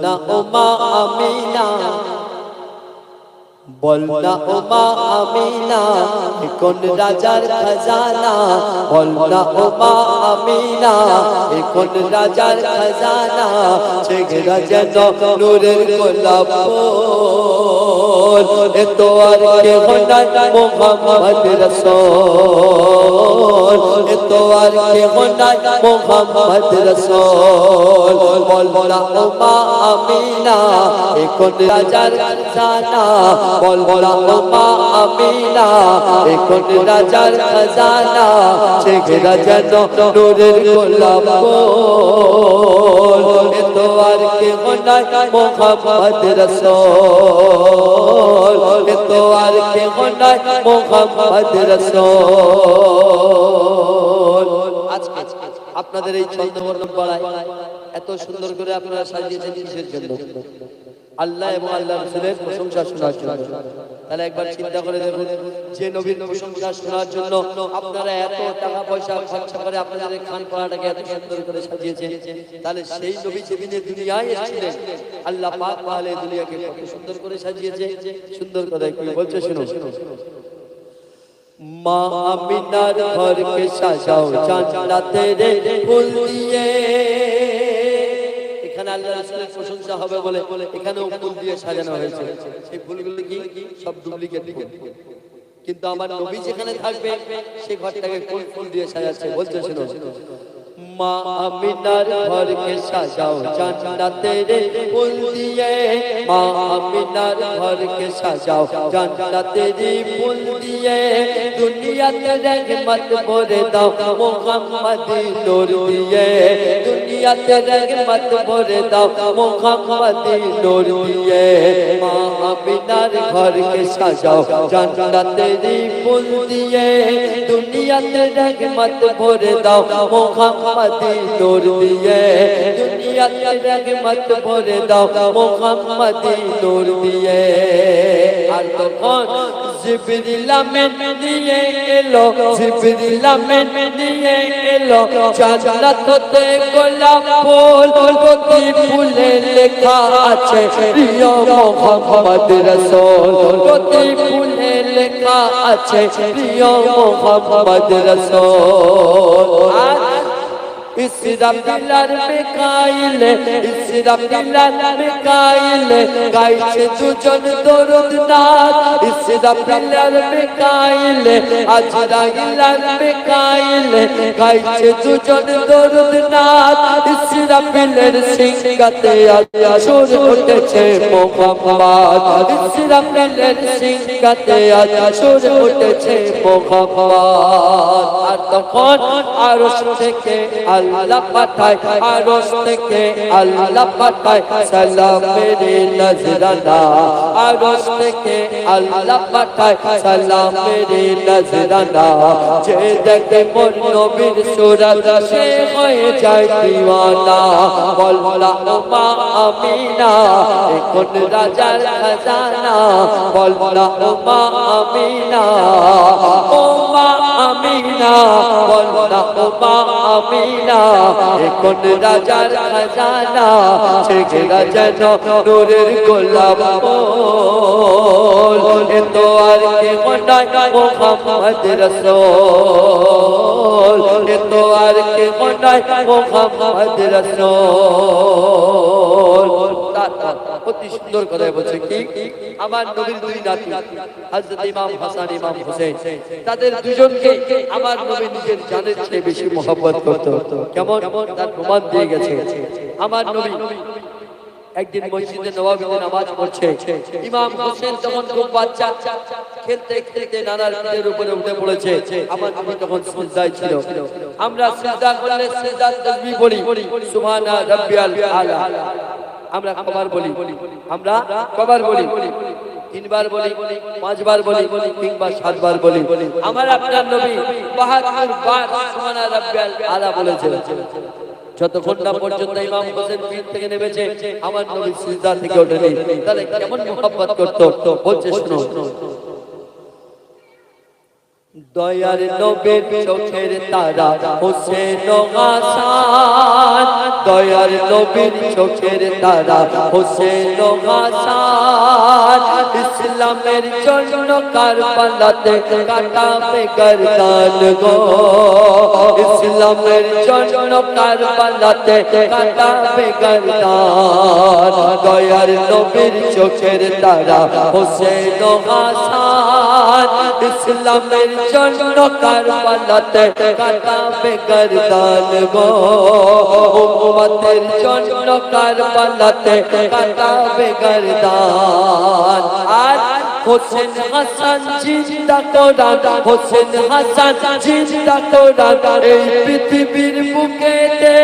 বলনা ও মা আমিনা, বলনা ও মা আমিনা, কোন রাজার খাজানা, বলনা ও মা আমিনা, কোন রাজার খাজানা, চেহারা যেন নূরের গোলাপ ফুল, এ তো আর কে নাই মুহাম্মদ রাসূল, এ তো আর কে নাই মুহাম্মদ রাসূল, বলনা ও মা আমিনা, কোন রাজার খাজানা, বলনা ও মা আমিনা, কোন রাজার খাজানা, চেহারা যেন নূরের গোলাপ ফুল, এ তো আর কে নাই মুহাম্মদ রাসূল, এ তো আর কে নাই মুহাম্মদ রাসূল। আজকে আপনাদের এই ছন্দবর্ণ পাড়ায় এত সুন্দর করে আপনারা সাজিয়েছেন কিসের জন্য? আল্লাহ এবং আল্লাহর রাসূলের প্রশংসা শোনার জন্য। তাহলে একবার চিন্তা করে দেখুন, যে নবীর প্রশংসা শোনার জন্য আপনারা এত টাকা পয়সা খরচ করে আপনাদের এই খানপাড়াটাকে এত সুন্দর করে সাজিয়েছেন, তাহলে সেই নবী যেদিনে দুনিয়ায় এসেছিলেন আল্লাহ পাক তাহলে দুনিয়াকে কত সুন্দর করে সাজিয়েছে। সুন্দর কথা কি বলছে শুনো। মা আমিনার ঘরকে সাজাও জান্নাতের ফুল দিয়ে, এখানে আল্লাহ রাসূলের প্রশংসা হবে বলে এখানেও ফুল দিয়ে সাজানো হয়েছে। সেই ফুলগুলো কি সব ডুপ্লিকেট ফুল, কিন্তু আমার নবী যেখানে থাকবে সেই ঘরটাকে কোন ফুল দিয়ে সাজাচ্ছে বলছে শুনো। মা আমিনার ঘরকে সাজাও জান্নাতের ফুল দিয়ে, মা আমিনার ঘরকে সাজাও জান্নাতের ফুল দিয়ে, দুনিয়াতে রহমত ভরে দাও মুহাম্মদি নূর দিয়ে, দুনিয়াতে রহমত ভরে দাও মুহাম্মদি নূর দিয়ে, মা আমিনার ঘরকে সাজাও জান্নাতের ফুল দিয়ে, দুনিয়াতে রহমত ভরে দাও মুহাম্মদি নূর দিয়ে, দুনিয়াতে রহমত ভরে দাও মুহাম্মদি নূর দিয়ে। আর তখন জিবরিল আমিন নিয়ে এলো, জিবরিল আমিন নিয়ে এলো জান্নাত হতে গোলাপ ফুল, প্রতি ফুলে লেখা আছে প্রিয় মুহাম্মদ রাসূল, প্রতি ফুলে লেখা আছে প্রিয় মুহাম্মদ রাসূল। ইসরাফিল আর মিকাইল, ইসরাফিল আর মিকাইল গাইছে দুজন দরুদ নাত, ইসরাফিল আর মিকাইল, আজরাইল আর মিকাইল গাইছে দুজন দরুদ নাত, ইসরাফিলের সিংহাতে আজ সুর উঠেছে মুহাম্মদ, ইসরাফিলের সিংহাতে আজ সুর উঠেছে মুহাম্মদ। আর তখন আরশ থেকে আল্লাহ পাঠায়, আরশ থেকে আল্লাহ পাঠায় সালামের নজরানা, আরশ থেকে আল্লাহ পাঠায় সালামের নজরানা, যে দেখে মোর নবীর সুরত সে হয়ে যায় দিওয়ানা, বলনা ও মা আমিনা কোন রাজার খাজানা, বলনা ও মা আমিনা, ও মা আমিনা, বলনা ও মা আমিনা কোন রাজার খাজানা, চেহারা যেন নূরের গোলাপ ফুল, এ তো আর কে নাই মুহাম্মদ রাসূল, এ তো আর কে নাই মুহাম্মদ রাসূল। অতি সুন্দর কথা বলছে কি, আমার নবীর দুই নাতি হযরত ইমাম হাসান ইমাম হুসাইন, তাদের দুজনকে আমার নবী নিজের জানের চেয়ে বেশি মহব্বত করতো। কেমন তার প্রমাণ দিয়ে গেছে। আমার নবী একদিন মসজিদে নববীতে নামাজ পড়ছে, ইমাম হোসেন তখন খুব বাচ্চা, খেলতে খেলতে নানার পিঠের উপরে উঠে পড়েছে। আমার নবী তখন সিজদায় ছিল। আমরা সিজদা করলে সিজদার তাসবিহ বলি সুবহানা রাব্বিয়াল আলা, আমরা কবার বলি, আমরা কবার বলি, 3 বার বলি, 5 বার বলি কিংবা 7 বার বলি। আমার আপনার নবী 72 বার সুবহানা রাব্বিয়াল আলা বলেছেন। যতক্ষণ না পর্যন্ত ইমাম হোসেন পীর থেকে নেমেছে আমার নবী সিজদা থেকে ওঠেনি। তাহলে কেমন মুহাব্বত করতো বলছে শুনো। দয়ার নবীর চোখের তারা হোসেন হাসান, দয়ার নবীর চোখের তারা হোসেন হাসান, ইসলামের জন্য কারবালাতে কাটাবে গর্দান গো, ইসলামের জন্য কারবালাতে কাটাবে গর্দান, দয়ার নবীর চোখের তারা হোসেন হাসান, ইসলামের জন্য কারবালাতে কাটাবে গর্দান গো, উম্মতের জন্য কারবালাতে কাটাবে গর্দান। আর হোসেন হাসান জিন্দা কোরআন, হোসেন হাসান জিন্দা কোরআন এই পৃথিবীর বুকেতে,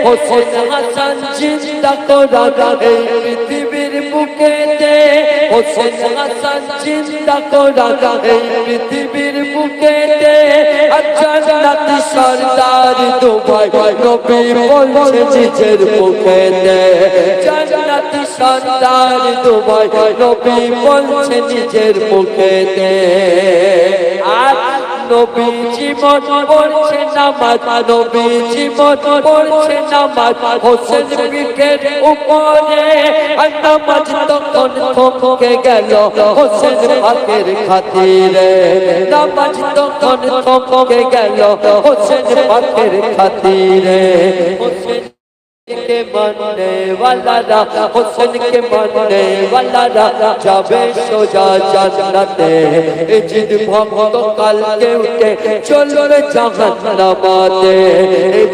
হোসেন হাসান জিন্দা কোরআন এই পৃথিবীর বুকেতে, হোসেন হাসান জিন্দা কোরআন এই পৃথিবীর বুকেতে, আর জান্নাতি সরদার দুভাই নবী বলছে নিজের মুখেতে, জান্নাতি সরদার দুভাই নবী বলছে নিজের মুখেতে। আর নবীজি মত পড়ছে নামাজ, নবীজি মত পড়ছে নামাজ হোসেন পীঠের উপরে, আর নামাজ তখন থমকে গেল হোসেন পাকের খাতিরে, নামাজ তখন থমকে গেল হোসেন পাকের খাতিরে। হোসেন के मानने वाला हुस्न के मानने वाला जाबे सोजा जन्नते, जिद भक्त काल के उठे चलबे जहन्नमाते,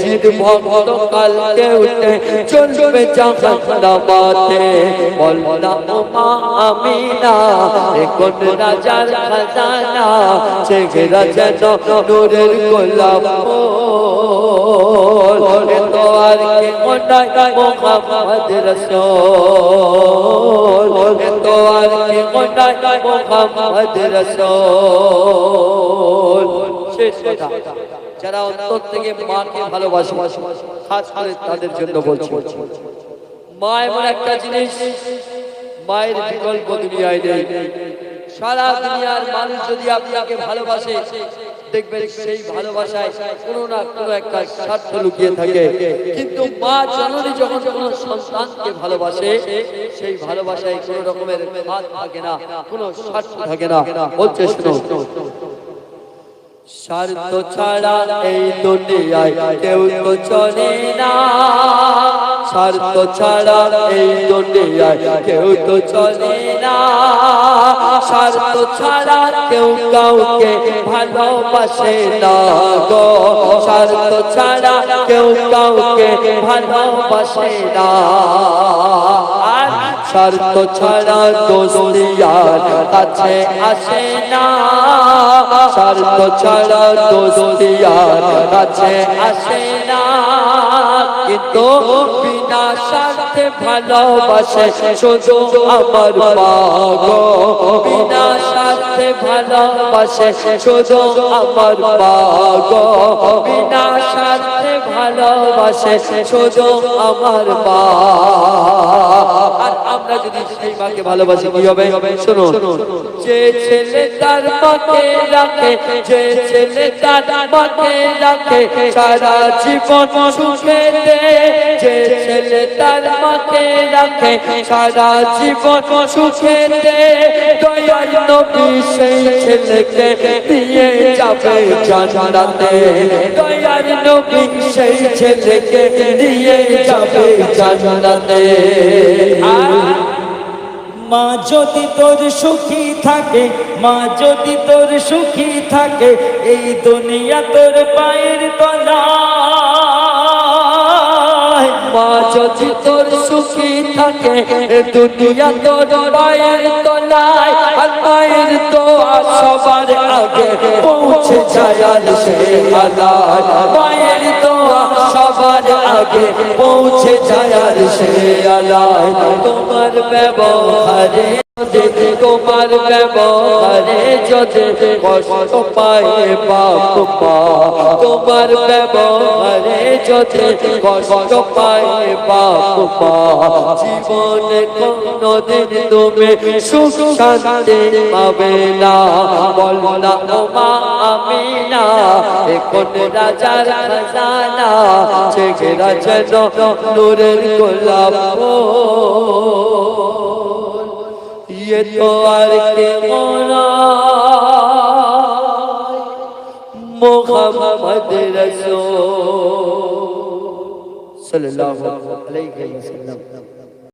जिद भक्त काल के उठे चलबे जहन्नमाते। बोलना उमा आमीना कोन राजार खजाना, चेहरा যেন নূরের গোলাপ ফুল, তো আর কে মোহাম্মদ রসূল, তো আর কে মোহাম্মদ রসূল। শেষ কথা, যারা অন্তর থেকে মাকে ভালোবাসে খাস করে তাদের জন্য বলছি, মা এমন একটা জিনিস, মায়ের বিকল্প দুনিয়ায় নেই। সারা দুনিয়ার মানুষ যদি আপনাকে ভালোবাসে, দেখবেন সেই ভালোবাসায় কোনো না কোনো একটা স্বার্থ লুকিয়ে থাকে, কিন্তু মা জননী যখন কোনো সন্তানকে ভালোবাসে, সেই ভালোবাসায় কোনো রকমের স্বাদ থাকে না, কোনো স্বার্থ থাকে না। বলছে শুনো, স্বার্থ ছাড়া এই দুনিয়ায় কেউ তো চলে না, স্বার্থ ছাড়া এই দুনিয়ায় কেউ তো চলে না, স্বার্থ ছাড়া কেউ কাউকে ভালোবাসে না গো, স্বার্থ ছাড়া কেউ কাউকে ভালোবাসে না। আর স্বার্থ ছাড়া দোস্তি আর কাছে আসে না, স্বার্থ ছাড়া দোস্তি আর কাছে আসে না, কিন্তু বিনা স্বার্থে ভালোবাসে শুধু আমার মা গো, বিনা স্বার্থে ভালোবাসে শুধু আমার মা গো, বিনা স্বার্থে ভালোবাসে শুধু আমার মা। আর আমরা যদি সেই মাকে ভালোবাসি কি হবে? শোনো, যে ছেলে তার মাকে রাখে, যে ছেলে তার মাকে রাখে সারা জীবন সুখেতে, যে ছেলে তার মাকে রাখে সারা জীবন সুখেতে, দয়াল নবী সেই ছেলেকে নিয়ে যাবে জান্নাতে, দয়াল নবী সেই ছেলেকে নিয়ে যাবে জান্নাতে। মা যদি তোর সুখী থাকে, মা যদি তোর সুখী থাকে, এই দুনিয়া তোর পায়ের তলায়, মা যদি তোর সুখী থাকে দুনিয়া তোর পায়ের তলায়, আর মায়ের দোয়া সবার আগে পৌঁছে যায় সে আলায়, মায়ের দোয়া সবার আগে পৌঁছে যায় সে আলায়। তোমার ব্যবহারে তোমার ব্যবহারে যদি কষ্ট পায় বাপ মা, তোমার ব্যবহারে যদি কষ্ট পায় বাপ মা জীবনে কোনদিন তুমি সুখ শান্তি পাবে না বল না ও মা আমিনা এখন রাজার খাজানা চেহারা যেন নূরের গোলাপ ये तो আর কে মোরা मोहम्मद रसूल सल्लल्लाहु अलैहि वसल्लम।